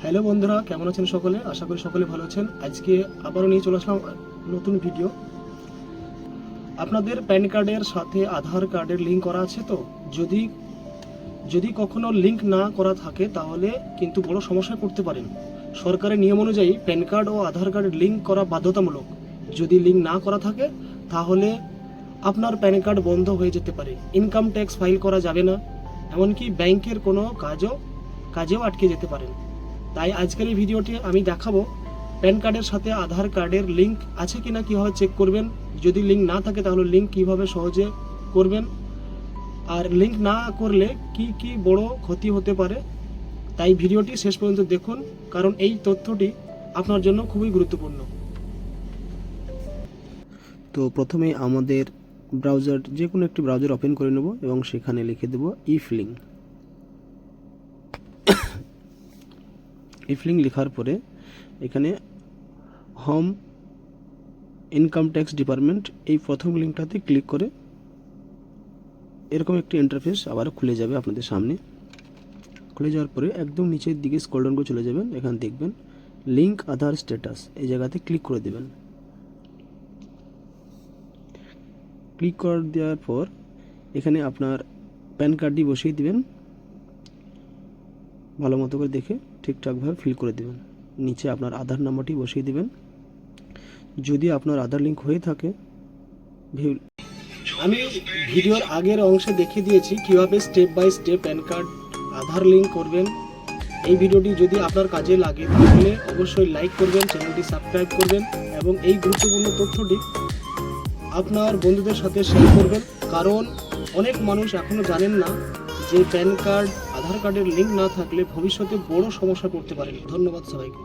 Hello বন্ধুরা, কেমন আছেন সকলে? আশা করি সকলে ভালো আছেন। আজকে আবারও নিয়ে চলে আসলাম নতুন ভিডিও। আপনাদের প্যান কার্ডের সাথে আধার কার্ডের লিঙ্ক করা আছে তো? যদি কখনো লিঙ্ক না করা থাকে তাহলে কিন্তু বড় সমস্যায় পড়তে পারেন। সরকারের নিয়ম অনুযায়ী প্যান কার্ড ও আধার কার্ডের লিঙ্ক করা বাধ্যতামূলক। যদি লিঙ্ক না করা থাকে তাহলে আপনার প্যান কার্ড বন্ধ হয়ে যেতে পারে, ইনকাম ট্যাক্স ফাইল করা যাবে না, এমনকি ব্যাংকের কোনো কাজেও আটকে যেতে পারেন। তাই আজকের এই ভিডিওটি আমি দেখাবো প্যান কার্ডের সাথে আধার কার্ডের লিঙ্ক আছে কিনা, কীভাবে চেক করবেন, যদি লিঙ্ক না থাকে তাহলে লিঙ্ক কীভাবে সহজে করবেন, আর লিঙ্ক না করলে কি কি বড় ক্ষতি হতে পারে। তাই ভিডিওটি শেষ পর্যন্ত দেখুন, কারণ এই তথ্যটি আপনার জন্য খুবই গুরুত্বপূর্ণ। তো প্রথমে আমাদের ব্রাউজার, যে কোনো একটি ব্রাউজার ওপেন করে নেব এবং সেখানে লিখে দেব ইফলিঙ্ক। ইফলিঙ্ক লেখার পরে এখানে হোম ইনকাম ট্যাক্স ডিপার্টমেন্ট, এই প্রথম লিঙ্কটাতে ক্লিক করে এরকম একটি ইন্টারফেস আবার খুলে যাবে আপনাদের সামনে। খুলে যাওয়ার পরে একদম নিচের দিকে স্ক্রল ডাউন করে চলে যাবেন, এখানে দেখবেন লিঙ্ক আধার স্ট্যাটাস, এই জায়গাতে ক্লিক করে দেবেন। ক্লিক করে দেওয়ার পর এখানে আপনার প্যান কার্ডটি বসিয়ে দিবেন, ভালো মতো করে দেখে ঠিকঠাকভাবে ফিল করে দেবেন। নিচে আপনার আধার নাম্বারটি বসিয়ে দেবেন। যদি আপনার আধার লিঙ্ক হয়ে থাকে, আমি ভিডিওর আগের অংশে দেখিয়ে দিয়েছি কিভাবে step by step PAN card Aadhaar link করবেন। এই ভিডিওটি যদি আপনার কাজে লাগে তাহলে অবশ্যই লাইক করবেন, চ্যানেলটি সাবস্ক্রাইব করবেন এবং এই গুরুত্বপূর্ণ তথ্যটি আপনার বন্ধুদের সাথে শেয়ার করবেন, কারণ অনেক মানুষ এখনও জানেন না যে প্যান কার্ড আধার কার্ডের লিঙ্ক না থাকলে ভবিষ্যতে বড় সমস্যা পড়তে পারেন। ধন্যবাদ সবাইকে।